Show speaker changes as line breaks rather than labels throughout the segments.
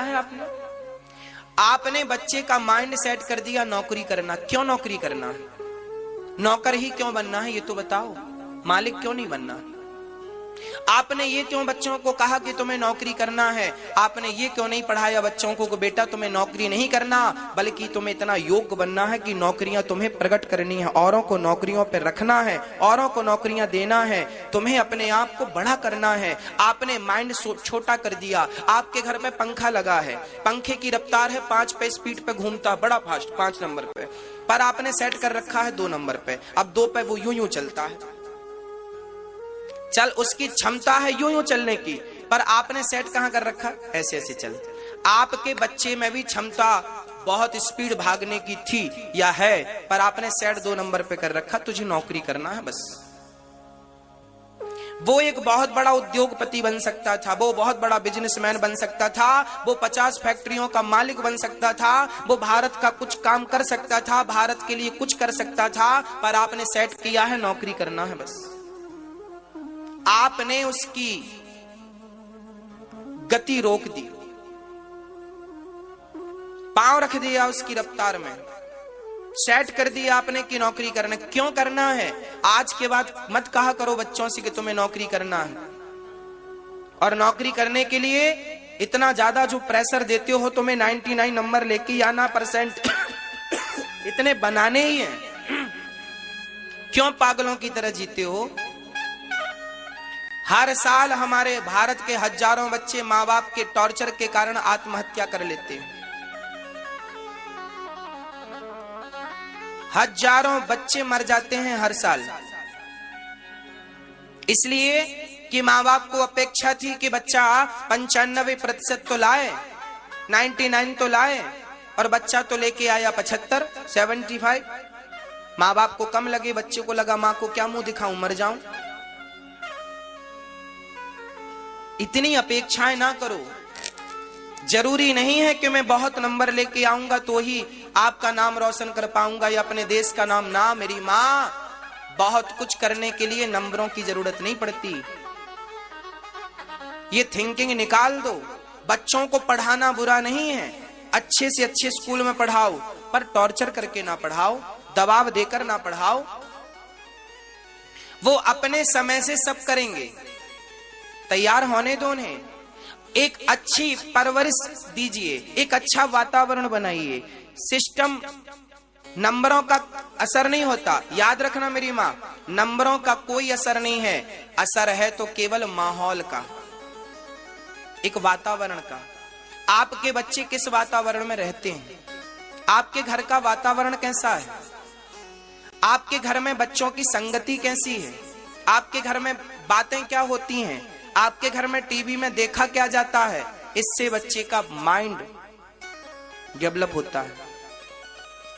देखा है आपने? आपने बच्चे का माइंड सेट कर दिया नौकरी करना। क्यों नौकरी करना? नौकर ही क्यों बनना है ये तो बताओ, मालिक क्यों नहीं बनना? आपने ये क्यों बच्चों को कहा कि तुम्हें नौकरी करना है? आपने ये क्यों नहीं पढ़ाया बच्चों को कि बेटा तुम्हें नौकरी नहीं करना, बल्कि तुम्हें इतना योग्य बनना है कि नौकरियां तुम्हें प्रकट करनी है, औरों को नौकरियों पर रखना है, औरों को नौकरियां देना है, तुम्हें अपने आप को बड़ा करना है। आपने माइंड छोटा कर दिया। आपके घर में पंखा लगा है, पंखे की रफ्तार है 5 पे स्पीड पे घूमता, बड़ा फास्ट 5 नंबर पे, पर आपने सेट कर रखा है 2 नंबर पे। अब 2 पे वो यूं यूं चलता है, चल उसकी क्षमता है यूं यूं चलने की, पर आपने सेट कहां कर रखा? ऐसे ऐसे चल। आपके बच्चे में भी क्षमता बहुत स्पीड भागने की थी या है, पर आपने सेट 2 नंबर पे कर रखा, तुझे नौकरी करना है बस। वो एक बहुत बड़ा उद्योगपति बन सकता था, वो बहुत बड़ा बिजनेसमैन बन सकता था, वो 50 फैक्ट्रियों का मालिक बन सकता था, वो भारत का कुछ काम कर सकता था, भारत के लिए कुछ कर सकता था, पर आपने सेट किया है नौकरी करना है बस। आपने उसकी गति रोक दी, पांव रख दिया उसकी रफ्तार में, सेट कर दिया आपने कि नौकरी करना। क्यों करना है? आज के बाद मत कहा करो बच्चों से कि तुम्हें नौकरी करना है, और नौकरी करने के लिए इतना ज्यादा जो प्रेशर देते हो, तुम्हें 99 नंबर लेके आना, परसेंट इतने बनाने ही हैं। क्यों पागलों की तरह जीते हो? हर साल हमारे भारत के हजारों बच्चे माँ बाप के टॉर्चर के कारण आत्महत्या कर लेते हैं। हजारों बच्चे मर जाते हैं हर साल, इसलिए कि माँ बाप को अपेक्षा थी कि बच्चा 95% तो लाए, 99 तो लाए, और बच्चा तो लेके आया 75, 75। माँ बाप को कम लगे, बच्चे को लगा माँ को क्या मुंह दिखाऊं, मर जाऊं। इतनी अपेक्षाएं ना करो। जरूरी नहीं है कि मैं बहुत नंबर लेके आऊंगा तो ही आपका नाम रोशन कर पाऊंगा या अपने देश का नाम। ना मेरी माँ, बहुत कुछ करने के लिए नंबरों की जरूरत नहीं पड़ती। ये थिंकिंग निकाल दो। बच्चों को पढ़ाना बुरा नहीं है, अच्छे से अच्छे स्कूल में पढ़ाओ, पर टॉर्चर करके ना पढ़ाओ, दबाव देकर ना पढ़ाओ। वो अपने समय से सब करेंगे, तैयार होने दो उन्हें। एक अच्छी परवरिश दीजिए, एक अच्छा वातावरण बनाइए। सिस्टम, नंबरों का असर नहीं होता, याद रखना मेरी माँ, नंबरों का कोई असर नहीं है। असर है तो केवल माहौल का, एक वातावरण का। आपके बच्चे किस वातावरण में रहते हैं? आपके घर का वातावरण कैसा है? आपके घर में बच्चों की संगति कैसी है? आपके घर में बातें क्या होती हैं? आपके घर में टीवी में देखा क्या जाता है? इससे बच्चे का माइंड डेवलप होता है।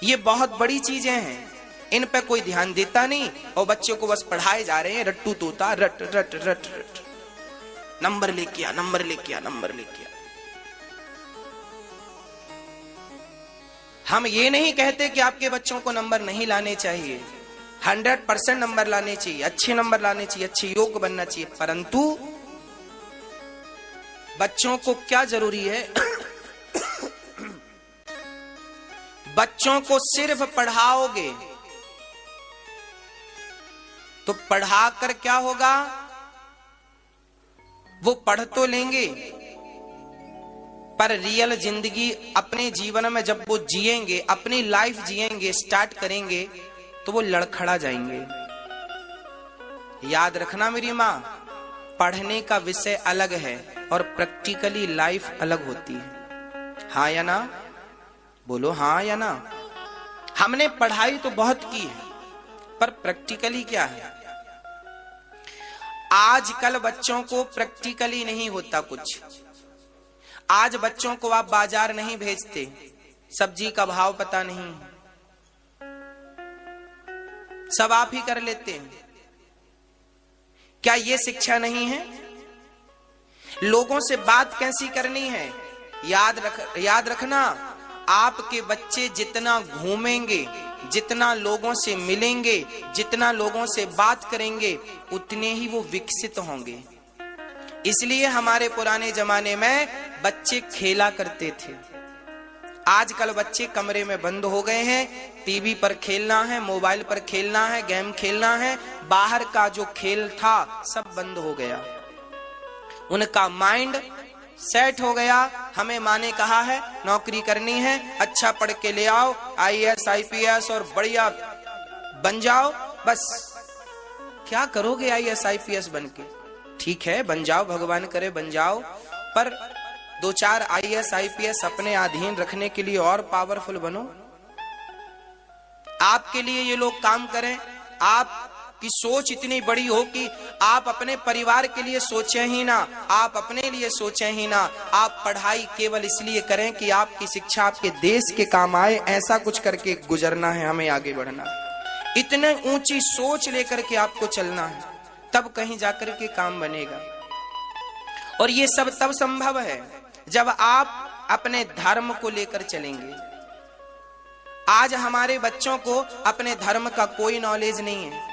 ये बहुत बड़ी चीजें हैं, इन पे कोई ध्यान देता नहीं, और बच्चों को बस पढ़ाए जा रहे हैं रट्टू तोता, रट रट रट रट, नंबर लेके आ, नंबर लेके आ, नंबर लेके आ। हम ये नहीं कहते कि आपके बच्चों को नंबर नहीं लाने चाहिए, 100% नंबर लाने चाहिए, अच्छे नंबर लाने चाहिए, अच्छे योग्य बनना चाहिए, परंतु बच्चों को क्या जरूरी है? बच्चों को सिर्फ पढ़ाओगे तो पढ़ाकर क्या होगा? वो पढ़ तो लेंगे, पर रियल जिंदगी अपने जीवन में जब वो जिएंगे, अपनी लाइफ जिएंगे, स्टार्ट करेंगे, तो वो लड़खड़ा जाएंगे। याद रखना मेरी माँ, पढ़ने का विषय अलग है और प्रैक्टिकली लाइफ अलग होती है। हाँ या ना? बोलो हाँ या ना। हमने पढ़ाई तो बहुत की है, पर प्रैक्टिकली क्या है? आजकल बच्चों को प्रैक्टिकली नहीं होता कुछ। आज बच्चों को आप बाजार नहीं भेजते, सब्जी का भाव पता नहीं, सब आप ही कर लेते हैं। क्या ये शिक्षा नहीं है? लोगों से बात कैसी करनी है? याद रखना, आपके बच्चे जितना घूमेंगे, जितना लोगों से मिलेंगे, जितना लोगों से बात करेंगे, उतने ही वो विकसित होंगे। इसलिए हमारे पुराने जमाने में बच्चे खेला करते थे। आजकल बच्चे कमरे में बंद हो गए हैं, टीवी पर खेलना है, मोबाइल पर खेलना है, गेम खेलना है, बाहर का जो खेल था सब बंद हो गया। उनका माइंड सेट हो गया। हमें माँ ने कहा है नौकरी करनी है, अच्छा पढ़ के ले आओ, IAS IPS और बढ़िया बन जाओ। बस क्या करोगे IAS IPS बन के? ठीक है बन जाओ, भगवान करे बन जाओ, पर 2-4 IAS IPS अपने अधीन रखने के लिए और पावरफुल बनो। आपके लिए ये लोग काम करें, आपकी सोच इतनी बड़ी हो कि आप अपने परिवार के लिए सोचें ही ना, आप अपने लिए सोचें ही ना, आप पढ़ाई केवल इसलिए करें कि आपकी शिक्षा आपके देश के काम आए। ऐसा कुछ करके गुजरना है, हमें आगे बढ़ना है। इतने ऊंची सोच लेकर के आपको चलना है, तब कहीं जाकर के काम बनेगा। और ये सब तब संभव है जब आप अपने धर्म को लेकर चलेंगे। आज हमारे बच्चों को अपने धर्म का कोई नॉलेज नहीं है।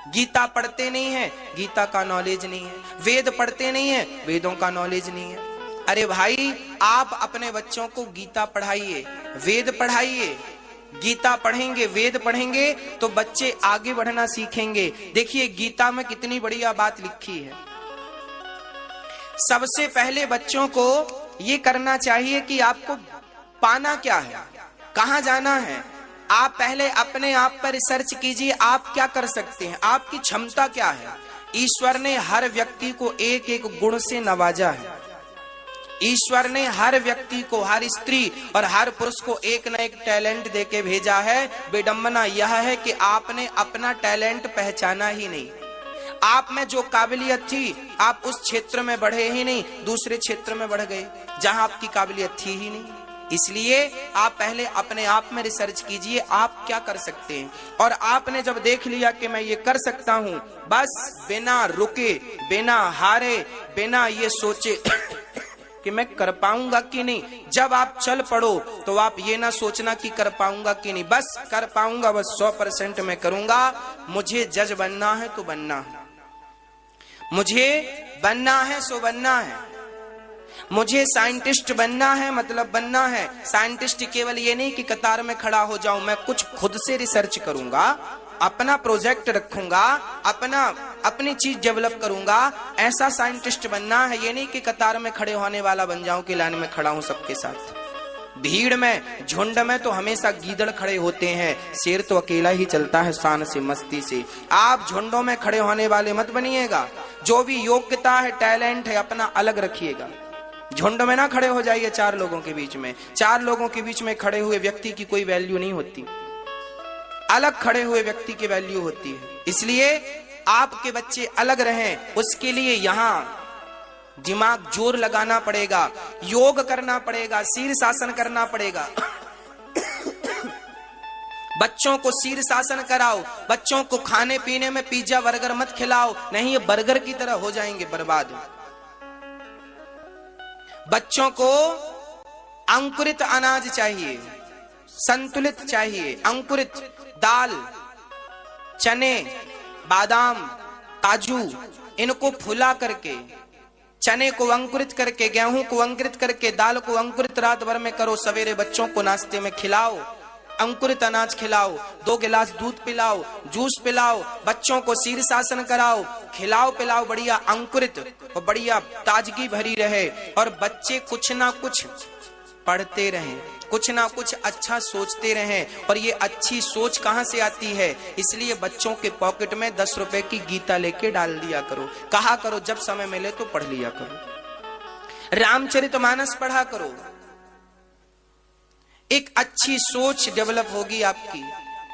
गीता पढ़ते नहीं है, गीता का नॉलेज नहीं है। वेद पढ़ते नहीं है, वेदों का नॉलेज नहीं है। अरे भाई, आप अपने बच्चों को गीता पढ़ाइए, वेद पढ़ाइए। गीता पढ़ेंगे, वेद पढ़ेंगे तो बच्चे आगे बढ़ना सीखेंगे। देखिए गीता में कितनी बढ़िया बात लिखी है। सबसे पहले बच्चों को ये करना चाहिए कि आपको पाना क्या है, कहां जाना है। आप पहले अपने आप पर रिसर्च कीजिए, आप क्या कर सकते हैं, आपकी क्षमता क्या है। ईश्वर ने हर व्यक्ति को एक एक गुण से नवाजा है। ईश्वर ने हर व्यक्ति को, हर स्त्री और हर पुरुष को एक न एक टैलेंट देके भेजा है। विडंबना यह है कि आपने अपना टैलेंट पहचाना ही नहीं। आप में जो काबिलियत थी, आप उस क्षेत्र में बढ़े ही नहीं, दूसरे क्षेत्र में बढ़ गए जहां आपकी काबिलियत थी ही नहीं। इसलिए आप पहले अपने आप में रिसर्च कीजिए, आप क्या कर सकते हैं। और आपने जब देख लिया कि मैं ये कर सकता हूं, बस बिना रुके, बिना हारे, बिना ये सोचे कि मैं कर पाऊंगा कि नहीं, जब आप चल पड़ो तो आप ये ना सोचना कि कर पाऊंगा कि नहीं, बस कर पाऊंगा, बस 100% मैं करूंगा। मुझे जज बनना है तो बनना है, मुझे बनना है सो बनना है, मुझे साइंटिस्ट बनना है मतलब बनना है। साइंटिस्ट केवल ये नहीं कि कतार में खड़ा हो जाऊं, मैं कुछ खुद से रिसर्च करूंगा, अपना प्रोजेक्ट रखूंगा, अपनी चीज डेवलप करूंगा। ऐसा साइंटिस्ट बनना है, ये नहीं कि कतार में खड़े होने वाला बन जाऊं कि लाइन में खड़ा हूं सबके साथ। भीड़ में, झुंड में तो हमेशा गीदड़ खड़े होते हैं, शेर तो अकेला ही चलता है शान से, मस्ती से। आप झुंडों में खड़े होने वाले मत बनिएगा। जो भी योग्यता है, टैलेंट है, अपना अलग रखिएगा। झुंड में ना खड़े हो जाइए 4 लोगों के बीच में। 4 लोगों के बीच में खड़े हुए व्यक्ति की कोई वैल्यू नहीं होती, अलग खड़े हुए व्यक्ति की वैल्यू होती है। इसलिए आपके बच्चे अलग रहें, उसके लिए यहाँ दिमाग जोर लगाना पड़ेगा, योग करना पड़ेगा, शीर्षासन करना पड़ेगा। बच्चों को शीर्षासन कराओ, बच्चों को खाने पीने में पिज्जा बर्गर मत खिलाओ, नहीं ये बर्गर की तरह हो जाएंगे बर्बाद। बच्चों को अंकुरित अनाज चाहिए, संतुलित चाहिए। अंकुरित दाल, चने, बादाम, काजू, इनको फुला करके, चने को अंकुरित करके, गेहूं को अंकुरित करके, दाल को अंकुरित रात भर में करो, सवेरे बच्चों को नाश्ते में खिलाओ। अंकुरित अनाज खिलाओ, 2 गिलास दूध पिलाओ, जूस पिलाओ, बच्चों को शीर्षासन कराओ, खिलाओ पिलाओ बढ़िया अंकुरित और बढ़िया ताजगी भरी रहे। और बच्चे कुछ ना कुछ पढ़ते रहें, कुछ ना कुछ अच्छा सोचते रहें। और ये अच्छी सोच कहां से आती है, इसलिए बच्चों के पॉकेट में 10 रुपए की गीता लेके डाल दिया करो। कहा करो जब समय मिले तो पढ़ लिया करो, रामचरितमानस पढ़ा करो। एक अच्छी सोच डेवलप होगी आपकी,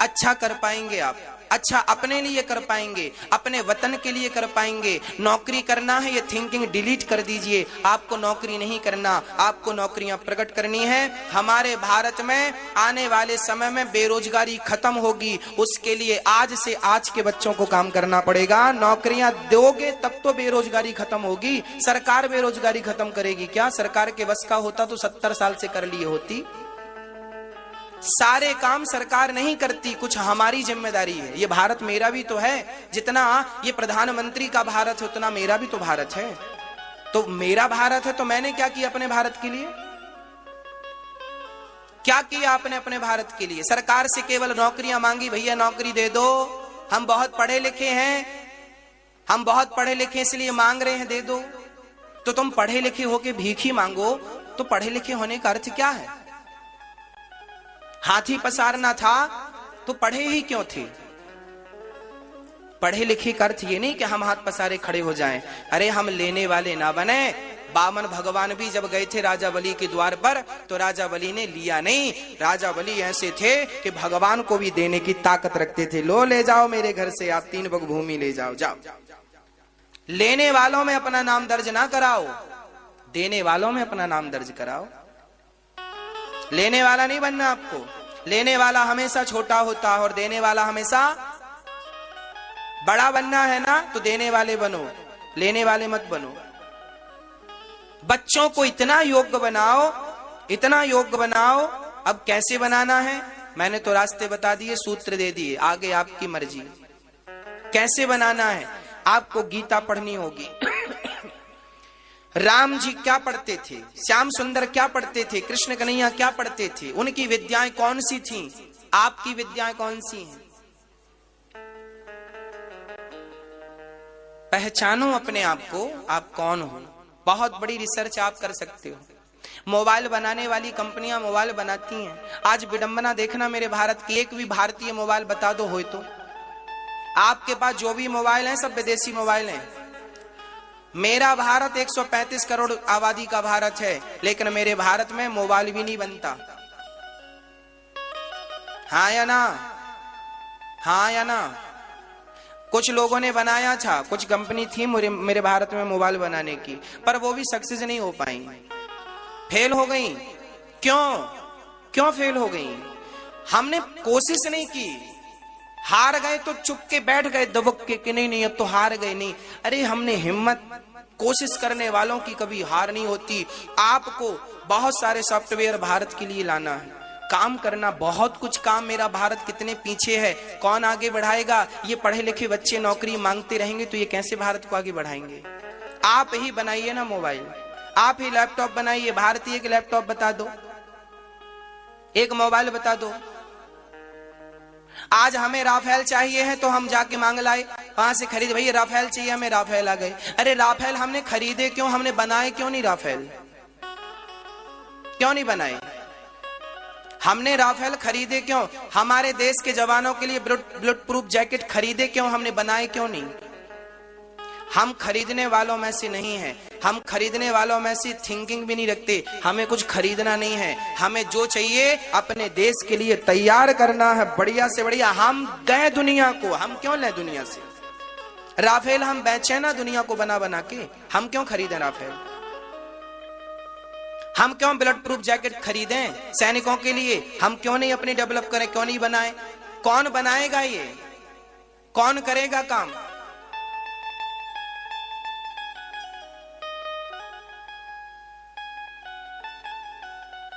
अच्छा कर पाएंगे आप, अच्छा अपने लिए कर पाएंगे, अपने वतन के लिए कर पाएंगे। नौकरी करना है ये थिंकिंग डिलीट कर दीजिए। आपको नौकरी नहीं करना, आपको नौकरियां प्रकट करनी है। हमारे भारत में आने वाले समय में बेरोजगारी खत्म होगी, उसके लिए आज से आज के बच्चों को काम करना पड़ेगा। नौकरियां दोगे तब तो बेरोजगारी खत्म होगी। सरकार बेरोजगारी खत्म करेगी क्या? सरकार के बस का होता तो 70 साल से कर लिए होती। सारे काम सरकार नहीं करती, कुछ हमारी जिम्मेदारी है। ये भारत मेरा भी तो है, जितना ये प्रधानमंत्री का भारत है उतना मेरा भी तो भारत है। तो मेरा भारत है, तो मैंने क्या किया अपने भारत के लिए? क्या किया आपने अपने भारत के लिए? सरकार से केवल नौकरियां मांगी, भैया नौकरी दे दो, हम बहुत पढ़े लिखे हैं, हम बहुत पढ़े लिखे इसलिए मांग रहे हैं, दे दो। तो तुम पढ़े लिखे होके भीख ही मांगो, तो पढ़े लिखे होने का अर्थ क्या है? हाथी पसारना था तो पढ़े ही क्यों थे? पढ़े लिखे का अर्थ ये नहीं कि हम हाथ पसारे खड़े हो जाएं। अरे हम लेने वाले ना बने। बामन भगवान भी जब गए थे राजा बलि के द्वार पर, तो राजा बलि ने लिया नहीं। राजा बलि ऐसे थे कि भगवान को भी देने की ताकत रखते थे। लो ले जाओ मेरे घर से, आप 3 बग भूमि ले जाओ, जाओ। लेने वालों में अपना नाम दर्ज ना कराओ, देने वालों में अपना नाम दर्ज कराओ। लेने वाला नहीं बनना आपको। लेने वाला हमेशा छोटा होता है और देने वाला हमेशा बड़ा बनना है ना, तो देने वाले बनो, लेने वाले मत बनो। बच्चों को इतना योग्य बनाओ, इतना योग्य बनाओ। अब कैसे बनाना है? मैंने तो रास्ते बता दिए, सूत्र दे दिए, आगे आपकी मर्जी। कैसे बनाना है? आपको गीता पढ़नी होगी। राम जी क्या पढ़ते थे? श्याम सुंदर क्या पढ़ते थे? कृष्ण कन्हैया क्या पढ़ते थे? उनकी विद्याएं कौन सी थीं? आपकी विद्याएं कौन सी हैं? पहचानो अपने आप को, आप कौन हो। बहुत बड़ी रिसर्च आप कर सकते हो। मोबाइल बनाने वाली कंपनियां मोबाइल बनाती हैं। आज विडंबना देखना, मेरे भारत की एक भी भारतीय मोबाइल बता दो हो तो। आपके पास जो भी मोबाइल हैं सब विदेशी मोबाइल हैं। मेरा भारत 135 करोड़ आबादी का भारत है, लेकिन मेरे भारत में मोबाइल भी नहीं बनता। हाँ या ना? हाँ या ना? कुछ लोगों ने बनाया था, कुछ कंपनी थी मेरे भारत में मोबाइल बनाने की, पर वो भी सक्सेस नहीं हो पाई, फेल हो गई। क्यों फेल हो गई? हमने कोशिश नहीं की। हार गए तो चुप के बैठ गए दबक के कि नहीं अब तो हार गए। नहीं, अरे हमने हिम्मत, कोशिश करने वालों की कभी हार नहीं होती। आपको बहुत सारे सॉफ्टवेयर भारत के लिए लाना है, काम करना, बहुत कुछ काम। मेरा भारत कितने पीछे है, कौन आगे बढ़ाएगा? ये पढ़े लिखे बच्चे नौकरी मांगते रहेंगे तो ये कैसे भारत को आगे बढ़ाएंगे? आप ही बनाइए ना मोबाइल, आप ही लैपटॉप बनाइए। भारतीय के लैपटॉप बता दो, एक मोबाइल बता दो। आज हमें राफेल चाहिए है तो हम जाके मांग लाए, वहां से खरीद, भैया राफेल चाहिए, हमें राफेल आ गए। अरे राफेल हमने खरीदे क्यों? हमने बनाए क्यों नहीं? राफेल क्यों नहीं बनाए? हमने राफेल खरीदे क्यों? हमारे देश के जवानों के लिए बुलेट प्रूफ जैकेट खरीदे क्यों? हमने बनाए क्यों नहीं? हम खरीदने वालों में से नहीं है, हम खरीदने वालों में से थिंकिंग भी नहीं रखते। हमें कुछ खरीदना नहीं है, हमें जो चाहिए अपने देश के लिए तैयार करना है, बढ़िया से बढ़िया। हम गए दुनिया को, हम क्यों लें दुनिया से? राफेल हम बेचे ना दुनिया को बना बना के, हम क्यों खरीदें राफेल? हम क्यों बुलेट प्रूफ जैकेट खरीदें सैनिकों के लिए? हम क्यों नहीं अपनी डेवलप करें, क्यों नहीं बनाए? कौन बनाएगा ये? कौन करेगा काम?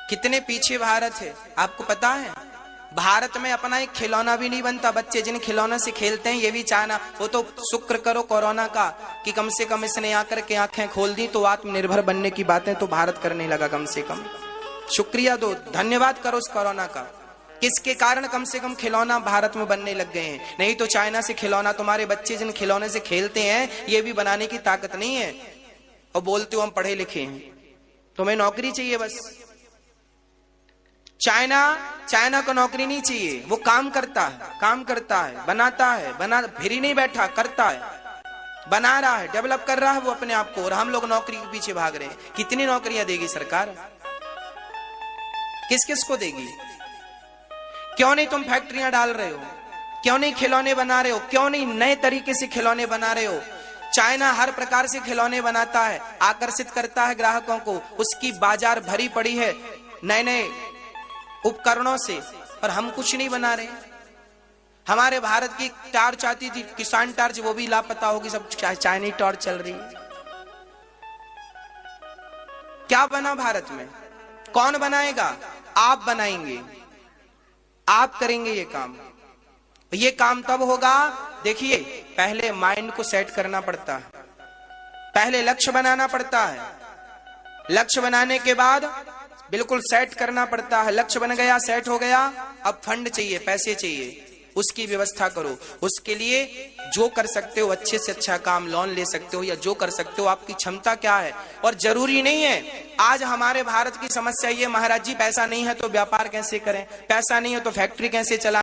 कितने पीछे भारत है, आपको पता है? भारत में अपना एक खिलौना भी नहीं बनता। बच्चे जिन खिलौनों से खेलते हैं ये भी चाहना, वो तो शुक्र करो कोरोना का कि कम से कम इसने आकर के आंखें खोल दी, तो आत्मनिर्भर बनने की बातें तो भारत करने लगा। कम से कम शुक्रिया दो, धन्यवाद करो उस कोरोना का, किसके कारण कम से कम खिलौना भारत में बनने लग गए हैं। नहीं तो चाइना से खिलौना, तुम्हारे बच्चे जिन खिलौने से खेलते हैं ये भी बनाने की ताकत नहीं है, और बोलते हो हम पढ़े लिखे हैं, तुम्हें नौकरी चाहिए बस। चाइना को नौकरी नहीं चाहिए, वो काम करता है, बनाता है, फिर ही नहीं बैठा, करता है, बना रहा है, डेवलप कर रहा है वो अपने आप को, और हम लोग नौकरी के पीछे भाग रहे हैं। कितनी नौकरियां देगी सरकार? किस किस को देगी? क्यों नहीं तुम फैक्ट्रियां डाल रहे हो? क्यों नहीं खिलौने बना रहे हो? क्यों नहीं नए तरीके से खिलौने बना रहे हो? चाइना हर प्रकार से खिलौने बनाता है, आकर्षित करता है ग्राहकों को, उसकी बाजार भरी पड़ी है नए नए उपकरणों से, पर हम कुछ नहीं बना रहे। हमारे भारत की टॉर्च आती थी, किसान टॉर्च, वो भी लापता होगी, सब चाइनीज टॉर्च चल रही है। क्या बना भारत में? कौन बनाएगा? आप बनाएंगे, आप करेंगे ये काम। ये काम तब होगा, देखिए पहले माइंड को सेट करना पड़ता है। पहले लक्ष्य बनाना पड़ता है, लक्ष्य बनाने के बाद बिल्कुल सेट करना पड़ता है। लक्ष्य बन गया, सेट हो गया, अब फंड चाहिए, पैसे चाहिए, उसकी व्यवस्था करो। उसके लिए जो कर सकते हो अच्छे से अच्छा काम, लोन ले सकते हो या जो कर सकते हो, आपकी क्षमता क्या है। और जरूरी नहीं है, आज हमारे भारत की समस्या ये, महाराज जी पैसा नहीं है तो व्यापार कैसे करें, पैसा नहीं है तो फैक्ट्री कैसे चलाएं।